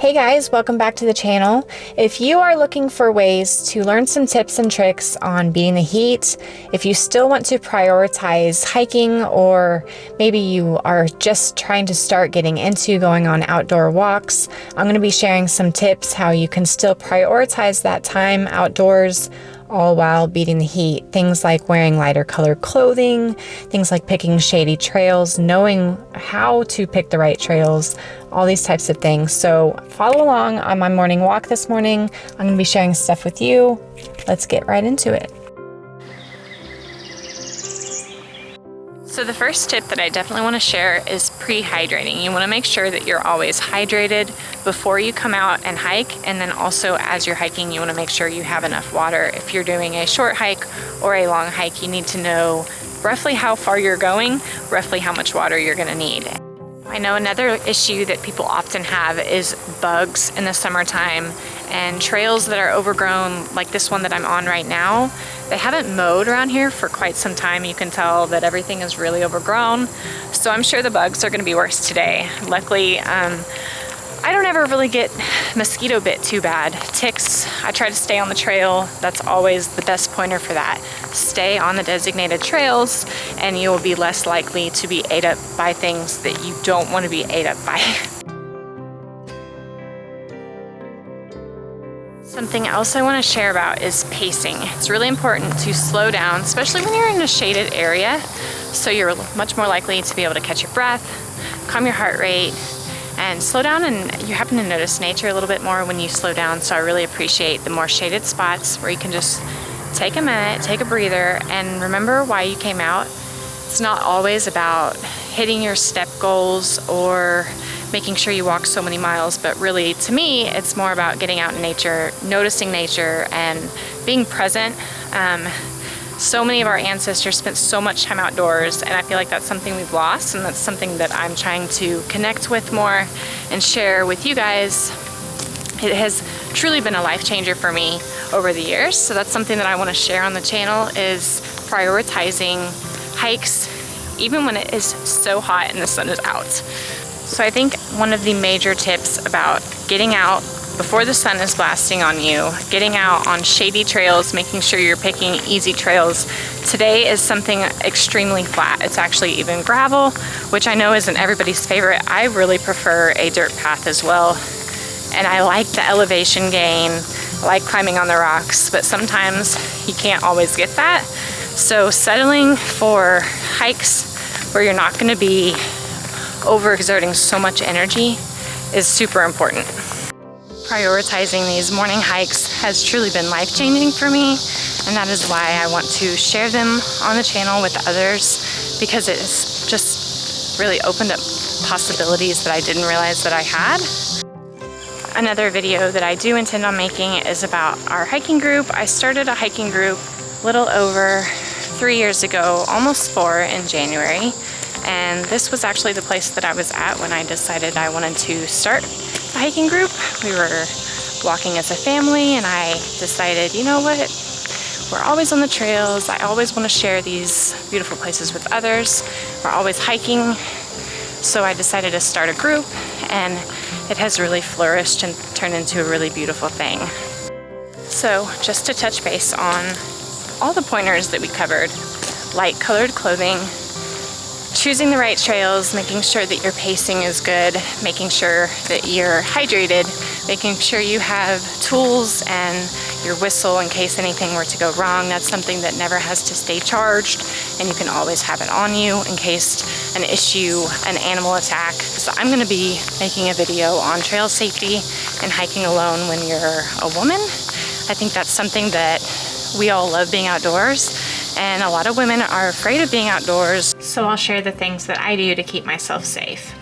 Hey guys, welcome back to the channel. If you are looking for ways to learn some tips and tricks on beating the heat, if you still want to prioritize hiking, or maybe you are just trying to start getting into going on outdoor walks, I'm going to be sharing some tips how you can still prioritize that time outdoors all while beating the heat. Things like wearing lighter colored clothing, things like picking shady trails, knowing how to pick the right trails, all these types of things. So follow along on my morning walk this morning. I'm going to be sharing stuff with you. Let's get right into it. So the first tip that I definitely want to share is pre-hydrating. You want to make sure that you're always hydrated before you come out and hike, and then also as you're hiking you want to make sure you have enough water. If you're doing a short hike or a long hike, you need to know roughly how far you're going, roughly how much water you're going to need. I know another issue that people often have is bugs in the summertime, and trails that are overgrown, like this one that I'm on right now. They haven't mowed around here for quite some time. You can tell that everything is really overgrown. So I'm sure the bugs are gonna be worse today. Luckily, I don't ever really get mosquito bit too bad. Ticks, I try to stay on the trail. That's always the best pointer for that. Stay on the designated trails and you will be less likely to be ate up by things that you don't want to be ate up by. Something else I want to share about is pacing. It's really important to slow down, especially when you're in a shaded area, so you're much more likely to be able to catch your breath, calm your heart rate, and slow down, and you happen to notice nature a little bit more when you slow down. So I really appreciate the more shaded spots where you can just take a minute, take a breather, and remember why you came out. It's not always about hitting your step goals or making sure you walk so many miles, but really, to me, it's more about getting out in nature, noticing nature, and being present. So many of our ancestors spent so much time outdoors, and I feel like that's something we've lost, and that's something that I'm trying to connect with more and share with you guys. It has truly been a life changer for me over the years, so that's something that I want to share on the channel, is prioritizing hikes even when it is so hot and the sun is out. So I think one of the major tips about getting out before the sun is blasting on you, getting out on shady trails, making sure you're picking easy trails. Today is something extremely flat. It's actually even gravel, which I know isn't everybody's favorite. I really prefer a dirt path as well. And I like the elevation gain, I like climbing on the rocks, but sometimes you can't always get that. So settling for hikes where you're not gonna be overexerting so much energy is super important. Prioritizing these morning hikes has truly been life-changing for me, and that is why I want to share them on the channel with others, because it's just really opened up possibilities that I didn't realize that I had. Another video that I do intend on making is about our hiking group. I started a hiking group a little over 3 years ago, almost 4 in January. And this was actually the place that I was at when I decided I wanted to start a hiking group. We were walking as a family, and I decided, you know what, we're always on the trails. I always want to share these beautiful places with others. We're always hiking. So I decided to start a group, and it has really flourished and turned into a really beautiful thing. So just to touch base on all the pointers that we covered: light colored clothing, choosing the right trails, making sure that your pacing is good, making sure that you're hydrated, making sure you have tools and your whistle in case anything were to go wrong. That's something that never has to stay charged, and you can always have it on you in case an issue, an animal attack. So I'm going to be making a video on trail safety and hiking alone when you're a woman. I think that's something that we all love, being outdoors, and a lot of women are afraid of being outdoors. So I'll share the things that I do to keep myself safe.